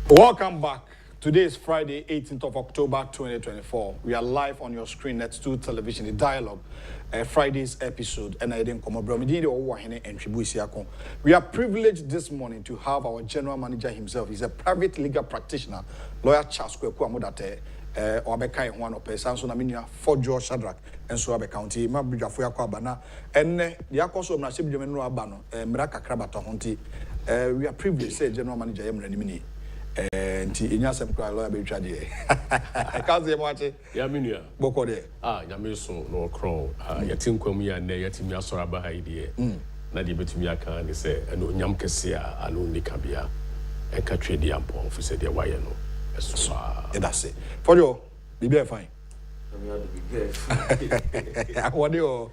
Welcome back. Today is Friday, 18th of October, 2024. We are live on your screen next to television, the dialogue, Friday's episode. And I didn't come up. We are privileged this morning to have our general manager himself. He's a private legal practitioner, lawyer Charles Kwekwa Obekai one of Sanso Naminia for George Shadrach and Suabe County, Mabrija Fuyakwabana, and the Akoso Nasib Jemeno Abano, Mraka Krabata Honti. We are privileged, say General Manager Emrenimini. And Inyasem cry lawyer be tragedy. I can't say much. Yaminia. Bokode. Yamiso no crown. Yatin Komia, Yatimia Soraba idea. Nadi Betumia can say, and Yam Kessia, Aluni Kabia, and Katredi Ampon, for said the Wayano. That's it. For you, be fine. What do you?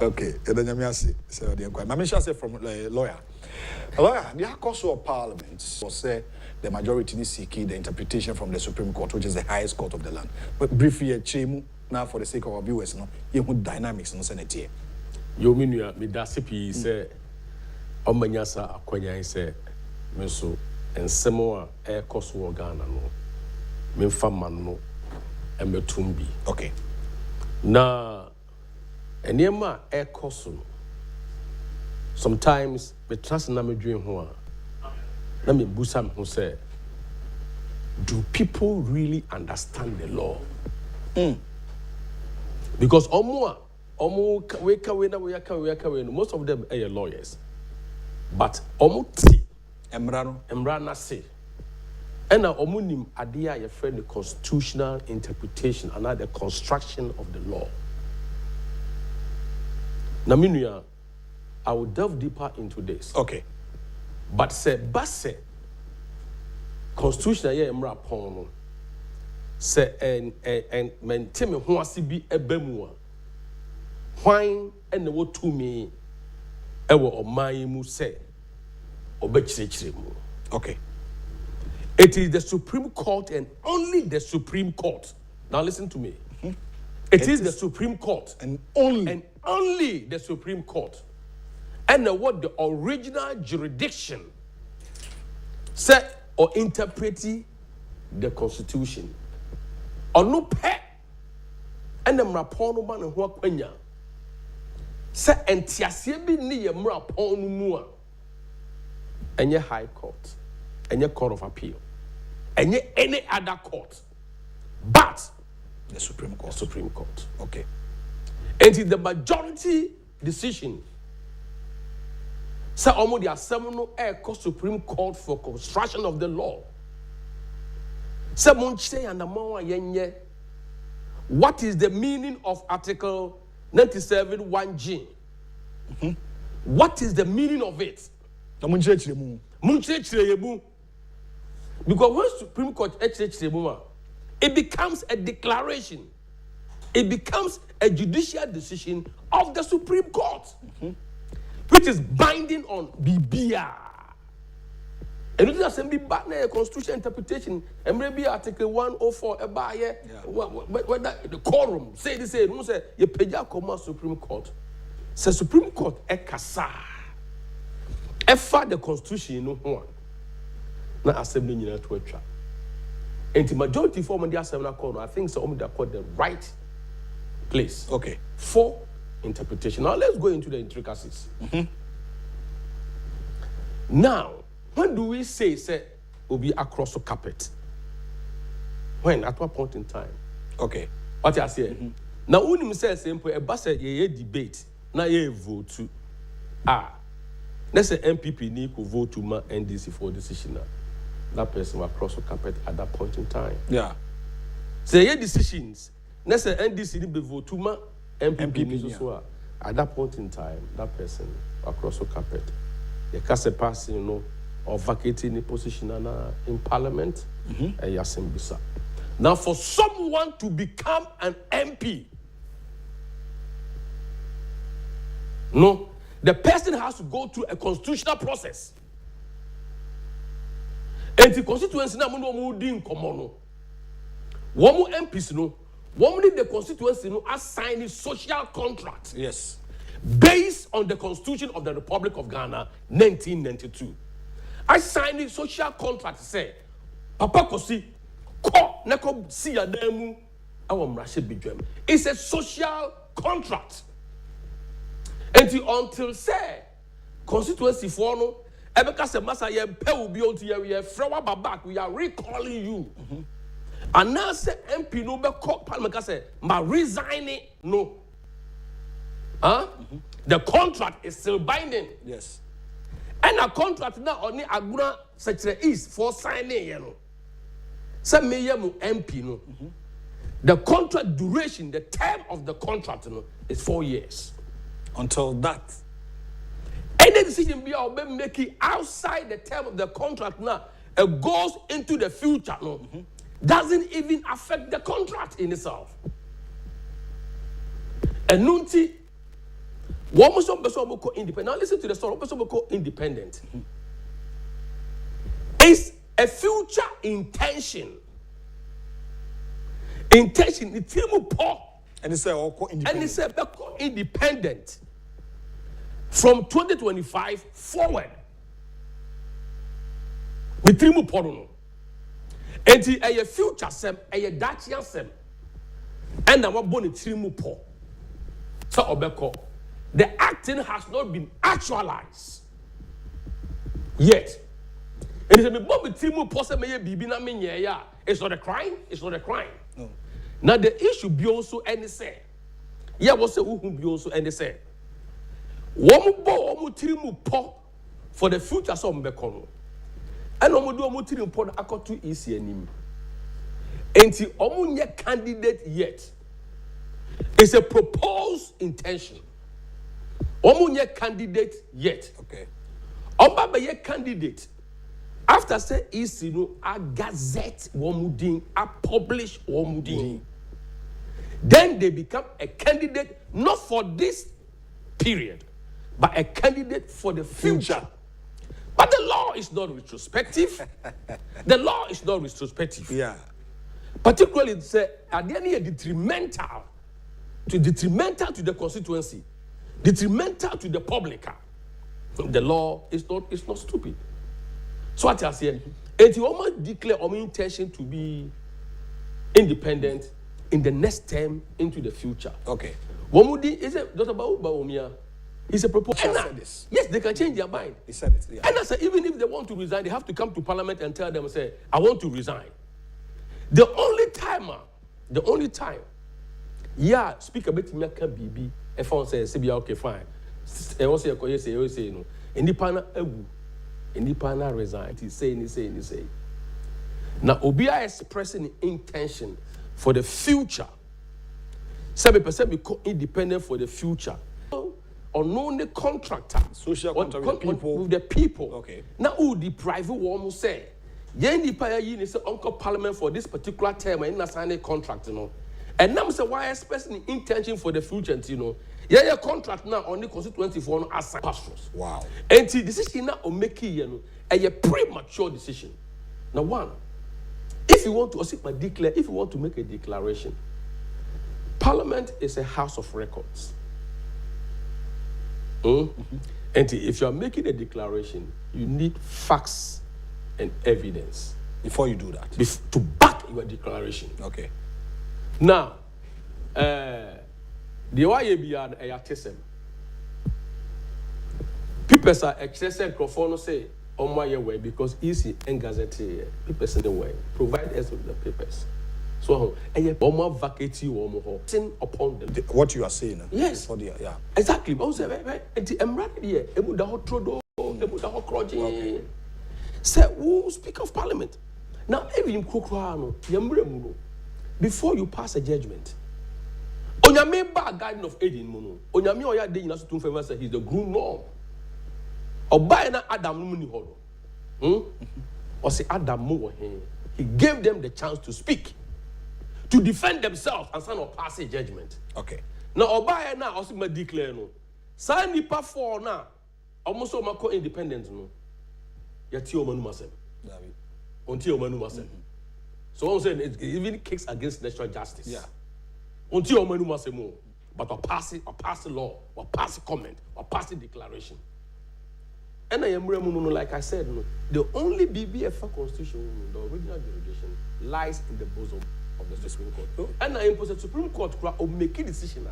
Okay, and then Yamiasi. So the inquiry. Mamisha say from lawyer. A lawyer, the House of Parliament will say the majority is seeking the interpretation from the Supreme Court, which is the highest court of the land. But briefly, Chemu, now for the sake of our viewers, you put dynamics in the Senate here. You mean you me dasipi say Omanyasa Akwanya say Meso and Samoa air cost war Ghana no. Memfaman no and Metumbi. Okay. Na Enyema air cost no. Sometimes me trust na me dream ho na me busam who say, do people really understand the law? Because most of them are lawyers, but ti emra na say and na nim adia your friend the constitutional interpretation and the construction of the law. Na minua I will delve deeper into this. Okay. But say basse constitution ya emra pon no say and maintain me ho ase bi ebemu a hwan ene wo tumi e wo oman mu say obekirikire mu. Okay. It is the Supreme Court and only the Supreme Court. Now listen to me. It is the Supreme Court and only the Supreme Court. And what the original jurisdiction said or interpreted the Constitution. Or no pet and the Mrapono man and Huaquenya said and Tiasibi ni a Mrapono mua and your High Court and your Court of Appeal and your any other court but the Supreme Court. Supreme Court. Okay. And it's the majority decision. So, almost the seminal air Supreme Court for construction of the law. So, what is the meaning of Article 97(1)(g)? What is the meaning of it? Because when Supreme Court it becomes a declaration. It becomes a judicial decision of the Supreme Court. Which is binding on BBR. And it doesn't be bad constitutional interpretation. And maybe Article 104 about whether the quorum say this say no say you pay your Supreme Court. Say Supreme Court ekasa. Efa the Constitution no one. Na assembly nyina to atwa. And the majority form of the assembly court, I think so they called the right place. Okay. For interpretation. Now let's go into the intricacies. Now, when do we say will be across the carpet? When? At what point in time? Okay. What you say? Now, when you say simple, a bus ye debate, now ye vote to let's say MPP need to vote to my NDC for decision. That person will cross the carpet at that point in time. Yeah. Say ye decisions. Let's say NDC need to vote to my MPP at that point in time, that person across the carpet, the cast passing, or vacating the position in Parliament, and Yasimbisa. Now, for someone to become an MP, no, the person has to go through a constitutional process. And the constituency now moving common. One more MPs no. One need the constituency to assign a social contract. Yes. Based on the Constitution of the Republic of Ghana, 1992. I signed a social contract say papa kosi ko neko si adamu awom rashe bidwam. It's a social contract. Until say constituency for no ebeka se masa ye pe obi onto ye frewa back we are recalling you. And now say MP no be call Parliament say ma resign no. The contract is still binding. Yes. And a contract now only Aguna Secretary is for signing, you know. Some may MP no. The contract duration, the term of the contract, you know, is 4 years. Until that. Any decision be making outside the term of the contract now, it goes into the future, no, doesn't even affect the contract in itself. And nunti. One person independent. Now listen to the story. One person independent. It's a future intention. Intention. The team and it's independent. And it's independent from 2025 forward. The team and a future sem, a Dacian sem, and I want bone team so obeko. The acting has not been actualized yet. And if it's not a crime, it's not a crime. No. Now the issue be also any say. Yeah, what's the who be also any say. For the future some bekono. And omo do omo akoto isi anim. Enti omo nye candidate yet. It's a proposed intention. Omunye candidate yet. Okay. Oba be candidate. After say isinu a gazette womudin, a publish womudin. Then they become a candidate not for this period, but a candidate for the future. But the law is not retrospective. The law is not retrospective. Yeah. Particularly it's at the end detrimental to the constituency. Detrimental to the public. The law is not stupid. So what I say, and you almost declare our intention to be independent in the next term into the future. Okay. Womudi is a Dr. Baumia. It's a proposal. Yes, they can change their mind. He said it. Yeah. And I said, even if they want to resign, they have to come to Parliament and tell them, say, I want to resign. The only time, yeah, Speaker Betimaka BB. If I say, okay, fine. I want to say, no. Independent resign. He say. Now, Obia expressing intention for the future. 7% become independent for the future. Unknown the contractor. Social contract with the people. Okay. Now, who the private one say? Yendi paya yi say Uncle Parliament for this particular term and not sign a contract, you know. And now say why expressing intention for the future, you know. Yeah, contract now on the constituency for no assign pastors. Wow. And the decision now on making you know a premature decision. Now one, if you want to make a declaration, Parliament is a house of records. And if you are making a declaration, you need facts and evidence before you do that. To back your declaration. Okay. Now, the YAB are a TSM. People are excessive microphone say on my way because easy and gazette people in the way. Provide us with the papers. So a bomber vacate you or upon them. What you are saying? Yes. For the, yeah. Exactly. But I'm right here. Say, who speak of Parliament? Now, before you pass a judgment, Onyame ba garden of Eden mono. Onyame oya de nyina so tun favor say he's the groom norm. Oba na Adam no ni hodo. Or say Adam mo wo he. He gave them the chance to speak, to defend themselves and stand or pass a judgment. Okay. Now Oba na also ma declare no. Sa nipa for na almost o mako independent no. Yati o manu masem. David. Until o manu masem. So I'm saying it even kicks against natural justice. Yeah. Until you manu masemo, but or pass the law, or pass the comment, or pass the declaration. And I am like I said, no, the only BBF constitution, the original derogation, lies in the bosom of the Supreme Court. And I impose the Supreme Court will make a decision.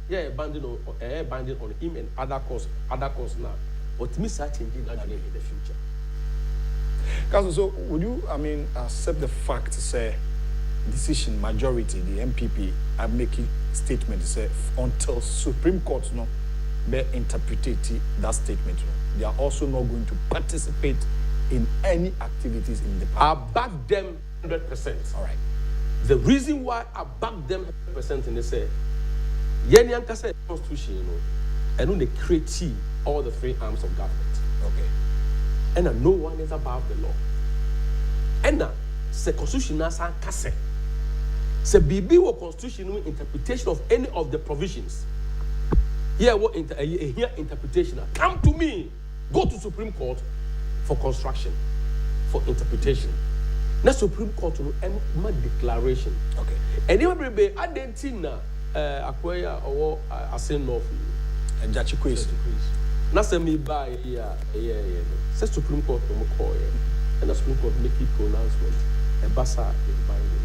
Yeah, binding on him and other cause now. But me changing that in the future. Council, so would you, accept the fact, say, decision majority, the MPP, are making statement, say, until Supreme Court, no, may interpret that statement, no, they are also not going to participate in any activities in the parliament. I back them 100%. All right. The reason why I back them 100% in the say, Yenyanka said constitution, you know, and when they create all the three arms of government. Okay. And no one is above the law. And the constitution has a cassette. So BB or constitutional interpretation of any of the provisions. Here what here interpretation. Come to me. Go to Supreme Court for construction, for interpretation. Now Supreme Court will end my declaration. Okay. And even be adentina acquire or ascend north. And Jachi quiz. Now send me by Say Supreme Court no call and the Supreme Court make it pronouncement. A basa is binding.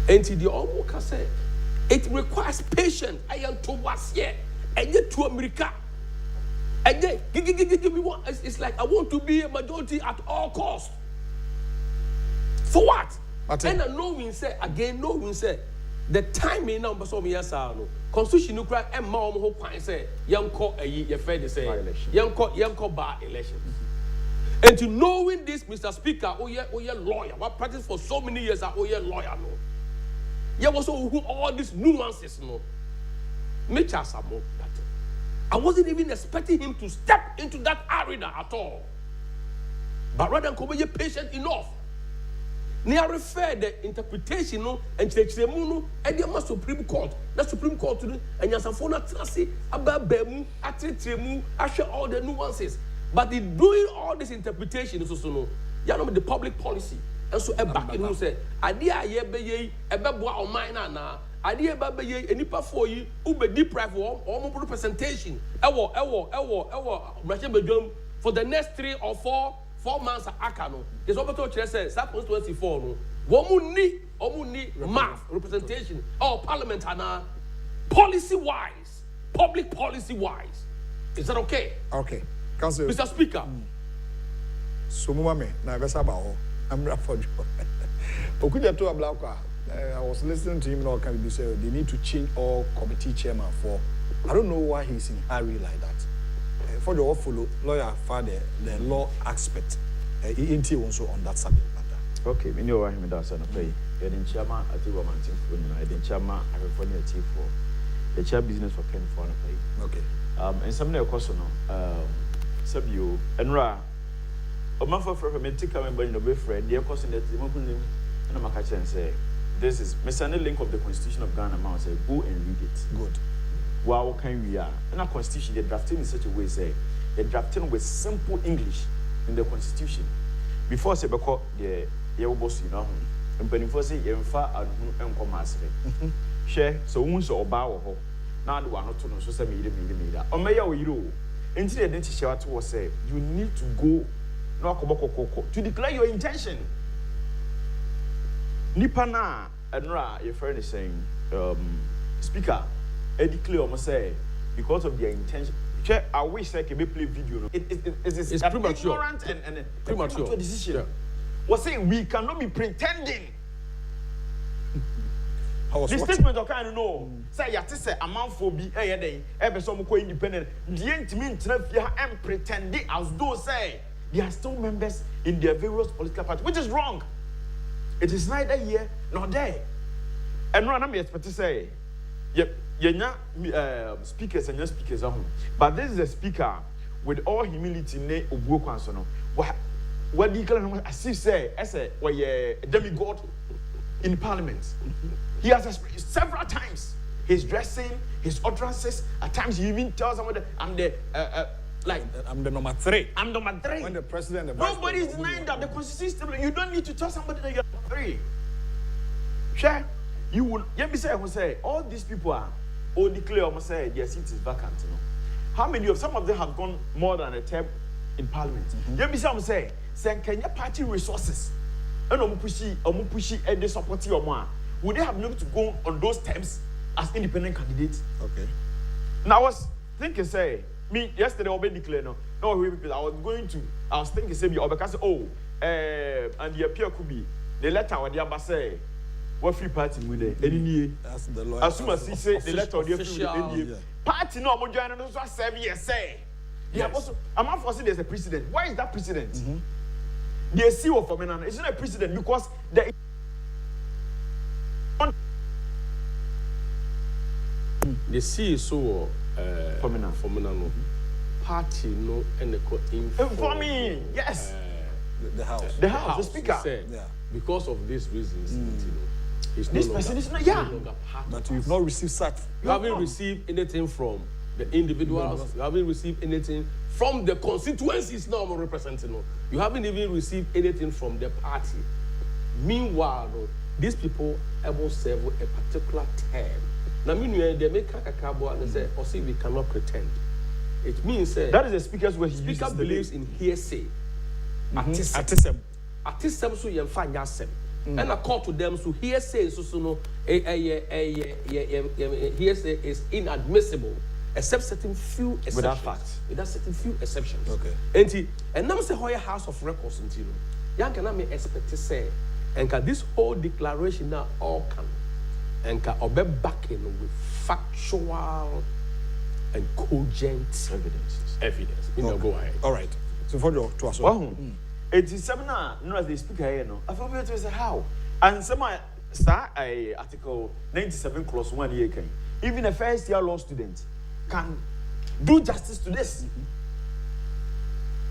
And the almost can say it requires patience. I am towards here and yet to America. And then give me one. It's like I want to be a majority at all costs. For what? And I know we say again, no we say the timing now, but so me yes no. Constitution no cry and mom who can say young call a ye fair to say young call bar election. And to knowing this, Mr. Speaker, oh yeah, lawyer. What practice for so many years, oh yeah, lawyer, no. Yeah, was all these nuances, no. Make us a more that. I wasn't even expecting him to step into that arena at all. But rather than be patient enough. Near refer the interpretation, no, and no, and the Supreme Court. The Supreme Court to and Yasafona Trasi, about Bemu, Atritremu, I share all the nuances. But in doing all this interpretation is also no, you know the public policy. And so a back in who say, idea ye be a beboa or mine na, idea baby ye any pa for you, ube deprive or more representation. For the next 3 or 4 months at Akano. There's over to say, Sapos 24 no. Woman math representation or parliament and policy wise, public policy wise. Is that okay? Okay. Council. Mr. Speaker. So mama na besa ba ho. I'm Rafford. Okuja to Ablakwa. I was listening to him now can be say they need to change all committee chairman for I don't know why he's in hurry like that. For the follow lawyer for the law aspect. He also on that subject matter. Okay, we know why him that son pay. You're the chairman at the woman team for you, the chairman at the team for the chair business for Ken for pay. Okay. And some of question Sabio and Ra. A month of me take a member in the way friend, dear question that the woman and I'm catch and say, this is Mr. Link of the Constitution of Ghana. I say, go and read it. Good. Wow, can we are? And our constitution, they drafting in such a way, say, they drafting with simple English in the constitution. Before say, because the boss, you know, and before say, you far and commerce. Share, so once or bow, now do not to know, so say, me, or may you, until the identity was say, you need to go to declare your intention. Nipana and Ra, your friend is saying, Speaker, I declare almost say, because of their intention. I wish I could play video. It's premature and premature decision. Yeah. Was saying we cannot be pretending. The statement of kind of no. Say you have to say amount for be every some independent. The intimate and pretending as though say they are still members in their various political parties, which is wrong. It is neither here nor there. And what I'm expecting to say, you're not speakers and your speakers at home. But this is a speaker with all humility, what do you call him? As if say, as a demigod in parliament. He has expressed several times his dressing, his utterances. At times he even tells someone that I'm the number 3. I'm number 3. When the president, nobody is denying that the constitution. You don't need to tell somebody that you're number 3. Sure, you will. Let me say, all these people are all declare almost say their seat is vacant. You know? How many of some of them have gone more than a term in Parliament. You be some say Kenya party resources. And pushy and they support your man. Would they have been able to go on those terms as independent candidates? Okay. Now I was thinking, say, me yesterday I declared no, I was thinking, say, because and the appeal could be the letter or the ambassador, what free party with it? That's the lawyer. As soon as he say the letter or the official party, no, I'm joining those 7 years, say. Yeah, also, I'm not forcing there's a precedent. Why is that precedent? The CEO for me, it's not a precedent because the CSO for me no party no and the for me, yes. The House. The Speaker. Yeah. Because of these reasons, This person is not, yeah. But you've not received such. You haven't received anything from the individuals. You haven't received anything from the constituencies now I'm representing. You haven't even received anything from the party. Meanwhile, these people able serve a particular term. Now, meanwhile, they make a cabo and they say, "Oh, see, we cannot pretend." It means that is the speaker's way. Speaker believes in hearsay. Atisem. Atisem so you find yourself. And I call to them so hearsay so no hearsay is inadmissible except certain few exceptions. Without facts. Without certain few exceptions. Okay. And now say Hoya House of Records until you cannot make expect to say and this whole declaration now all can and can obey backing with factual and cogent evidence. Okay. Go ahead. All right. So for you to us. Wow. 87 no as the speaker here no. I forgot to say how. And some star article 97 clause 1 year can even a first year law student can do justice to this.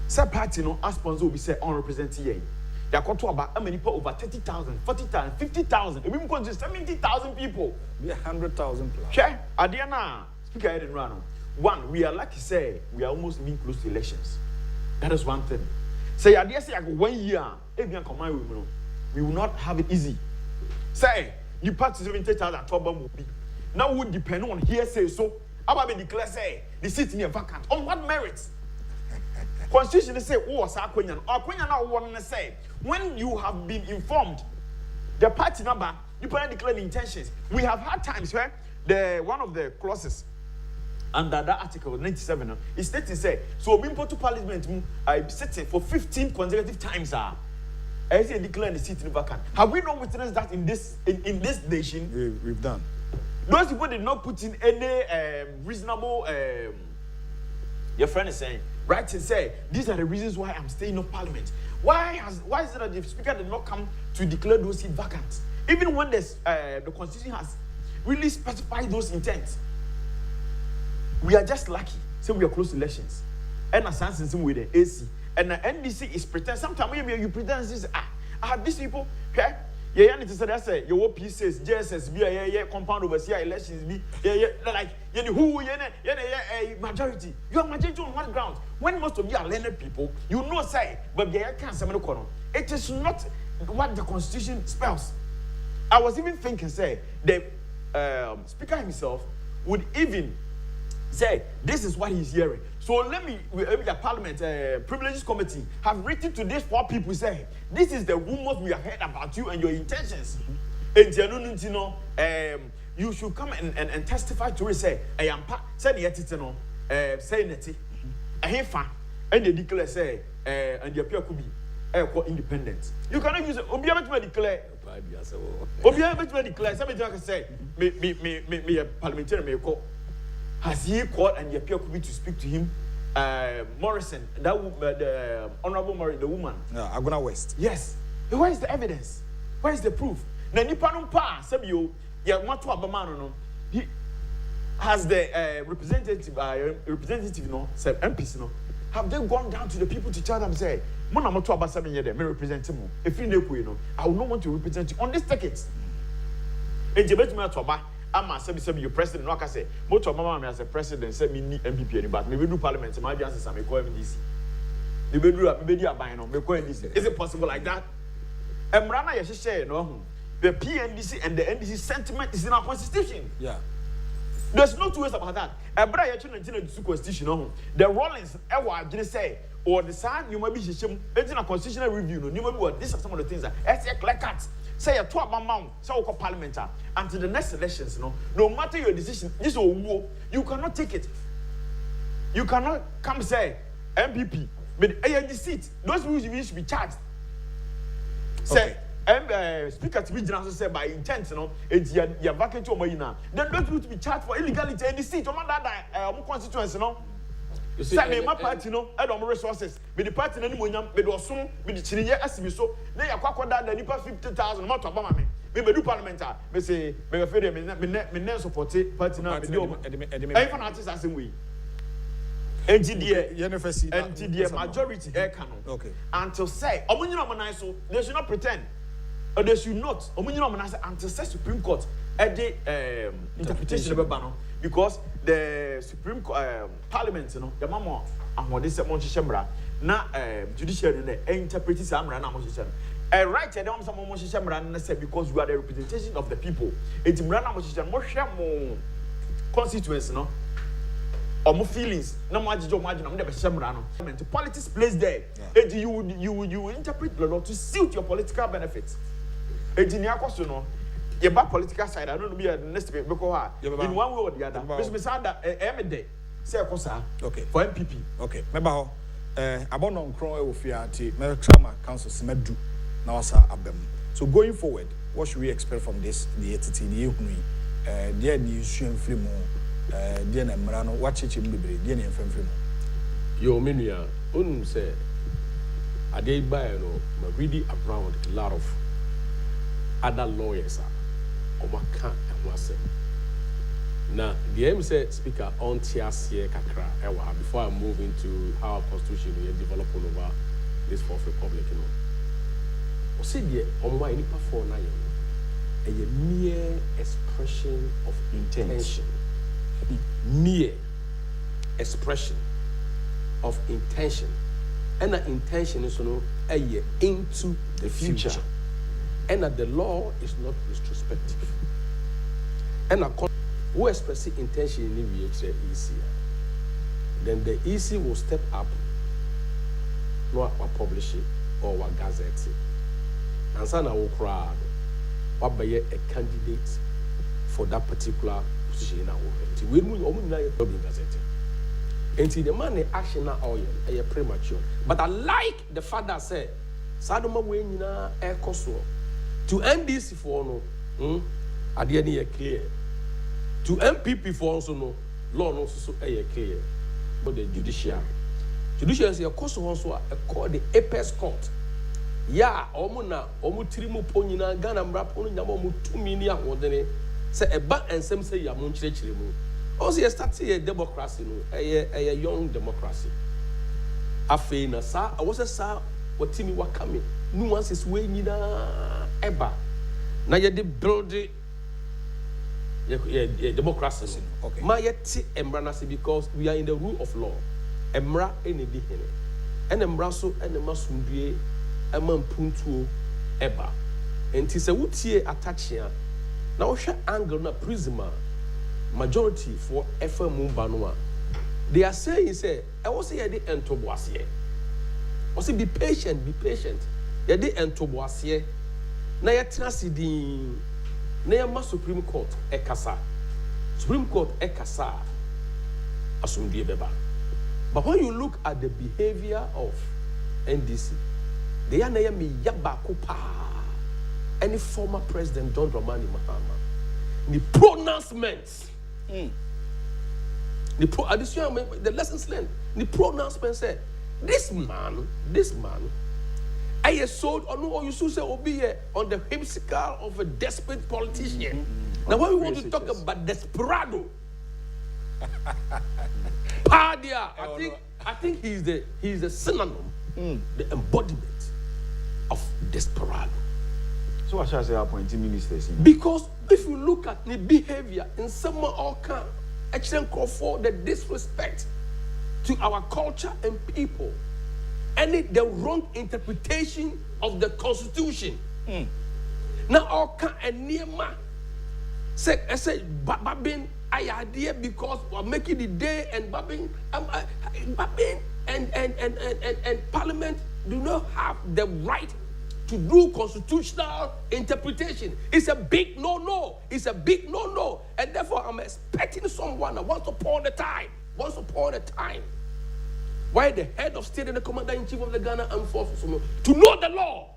Some party no as sponsor will be say unrepresented here. They are going to about how many people over 30,000, 40,000, 50,000. Even going to 70,000 people. We are 100,000 plus. Sure. Adiana speaker here in Rano. One, we are lucky say we are almost being close to elections. That is one thing. Say, I dare say, I go 1 year. If you come we will not have it easy. Say, you party 70,000 trouble will be. Now would depend on hearsay. So, I will declare say the seat in vacant. On what merits? Constitution say, oh, Sakwenyan. Or Kwenyan now want to say, when you have been informed, the party number, you can declare the intentions. We have had times where one of the clauses under that article 97 is stating say so being put to parliament I sitting for 15 consecutive times I say declare the seat in vacant. Have we not witnessed that in this nation? We've done. Those people did not put in any reasonable your friend is saying right and say these are the reasons why I'm staying in parliament. Why is it that the speaker did not come to declare those seats vacant even when the constitution has really specified those intents? We are just lucky. So we are close to elections. And as Sanson with the AC. And the NDC is pretend. Sometimes you pretend this. I have these people. Okay? Yeah, need to say that say your pieces, JSS, be compound overseer elections be like who majority. You are majority on one ground. When most of you are learned people, you know say, but can't say it is not what the constitution spells. I was even thinking, say, the speaker himself would even say this is what he's hearing. So let me the Parliament Privileges Committee have written to these 4 people say this is the rumors we have heard about you and your intentions. And you should come and testify to it. Say I am said the etitino say neti ahefa and they declare say and the appeal could be independent. You cannot use Obiama to declare. Obiama to declare. Somebody can say me a parliamentarian may call. Has he called and the appeal could be to speak to him? Morrison, that the Honorable Murray, the woman. Yeah, Aguna West. Yes. Where is the evidence? Where is the proof? Now, Nipanum Pa, Sabio, he has the representative, no, MPs, no. Have they gone down to the people to tell them, say, Monamoto Abasami, may represent him. If you know, I will not want to represent you on this ticket. And Jebet Toba. I'm a semi president. No, I can say, most of my mom as a president said me MPP, but maybe do parliament. My answer is, I call MDC. Maybe do a buying on MDC. Is it possible like that? And Rana, you share no. The PNDC and the NDC sentiment is in our constitution. Yeah. There's no two ways about that. Ebra ya chuna ntina disu constitution no. The Rollins ewa adwene say or the san you might be him a constitutional review no. You might be these are some of the things that as clear cut. Say a 12 amount, so called parliamentary until the next elections, no matter your decision, this or you cannot take it. You cannot come say MPP, but the seat, those people should be charged. Say speaker to be general say by intent, it's your vacant to Moina. Then those people to be charged for illegality and the seat, or that constituency, you see, my party, I don't resources. But the party, anymore, but was soon, but the Chile, as we so, they are quite that the Nipa 50,000 more to Obama. Maybe do parliamentary, may say, may a fair men support it, party now, and even artists as we. NTDA majority air canon. Okay. Until say, so they should not pretend. Or they should not. Until say Supreme Court at the interpretation of a banner. Because the Supreme Parliament, the mama and what is a Monchishembra, na judiciary interpreting Samra Namosham. A right at some Monchishembra and say because we are the representation of the people. It's Mrana Mosham, more constituency, or more feelings, no margin, never Shamrano. Politics plays there. You interpret the law to suit your political benefits. It's in your question. Your back political side, I don't know be the next in one way or the other. Mr. Say okay. For MPP. Okay. Remember about on Crow Fiati, Trauma Council Semedu, now Abem. So going forward, what should we expect from this? The ATT, the issue and Flimo, the Namrano, watch it in Bibre, the Flimo. Yo, Minia, say, a day by no, really around a lot of other lawyers. Omaka and Wase. Now, the M said speaker on TRC Kakra Ewa before I move into how our constitution will develop over this Fourth Republic. I said, on why any perform a mere expression of intention. Mere expression of intention. And that intention is a year into the future. And that the law is not retrospective. And who express intention in the EC, then the EC will step up, or publish it, or gazette. And so now will crowd, what by a candidate for that particular position in our world. We will only gazette. And the money action now oil, a premature. But I like the father said, Sadoma Wayne air coso. To NDC for no, at the end clear. To MPP for also no, law no so clear. But the judiciary is a cost also called the apex court. Ya, omuna, trimu ponina, Ghana rap on Yamu 2 million ordinary. Say a bat and some say Yamun Chilimu. Also, you start a democracy, a young democracy. Afena, sir, I was a sir, what Timmy were coming. Nuances way ever. Now you build democracy. Okay. My yet embrana because we are in the rule of law. Emra any dihene. And embraso and the masundie eman puntuo eba. And tis a woodie attach here. Now share angle na prisma majority for FM Mumbanua. They are saying say I was here the entoboasie. Was be patient, be patient. Ya de entoboasie. Na ya trasidin. Na ya Supreme Court ekasa. Supreme Court ekasa. Asumdie beba. But when you look at the behavior of NDC, they are na ya me yaba kupa. Any former president John Dramani Mahama. The pronouncements. The lessons learned. The pronouncement said, this man, I sold or you should say be on the whimsical of a desperate politician. Now when we want to talk about desperado, Padia, I think he's the synonym, the embodiment of desperado. So what shall I say appointing ministers? Because if you look at the behavior in some or can actually call for the disrespect to our culture and people, and the wrong interpretation of the Constitution. Now all can and near say babin idea because we're making the day and babbing and Parliament do not have the right to do constitutional interpretation. It's a big no-no. It's a big no-no. And therefore, I'm expecting someone once upon a time, why the head of state and the commander-in-chief of the Ghana Armed Forces to know the law.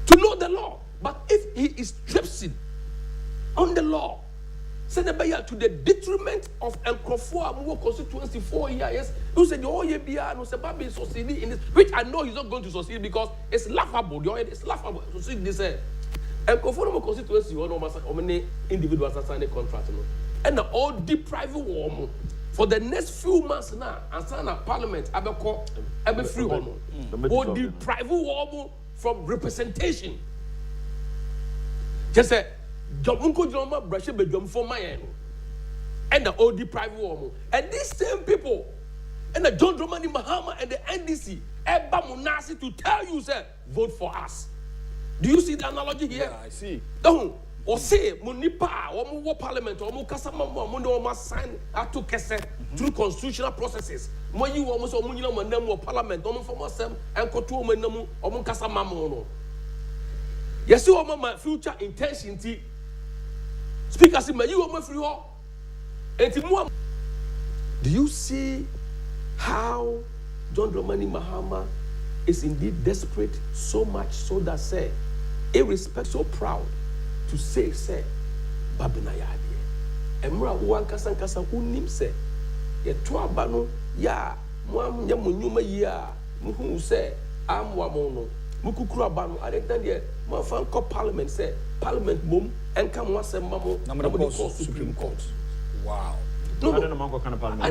To know the law. But if he is tripping on the law, send a buyer to the detriment of akufo-addo constituency 4 years. You said, oh, yeah, no, Babi is succeeding in this, which I know he's not going to succeed because it's laughable. It's laughable to see this. Akufo-addo constituency, how many individuals are signing contracts? And all deprive war for the next few months now, and sign a Parliament, every free hormone. Or deprive war from representation. Just say, Jamunko Joma Brashe Bedum for my end. And the old deprived woman. And these same people, and the John Dramani Mahama and the NDC, Eba Munasi to tell you, sir, vote for us. Do you see the analogy here? Yeah, I see. Don't. Or say, Munipa, or Mu Parliament, or Mukasama, Mundo must sign to Kese through constitutional processes. When you almost or Munina Manamu Parliament, Domo for Masem, and Kotu Menamu, or Mukasama Mono. Yes, you are my future intention. Speak as if you are my free hall. Do you see how John Dramani Mahama is indeed desperate so much so that say, so proud to say, Babina Yadi. Emra Wan Kasankasa unim say, ye tuabano ya, Mwam Yamunyuma ya, Muhu say, Amwamono, Mukukura Bano, I think that my fan called Parliament say, Parliament boom, and come once a mammo, Supreme Court. Wow. No, I don't know what kind of Parliament.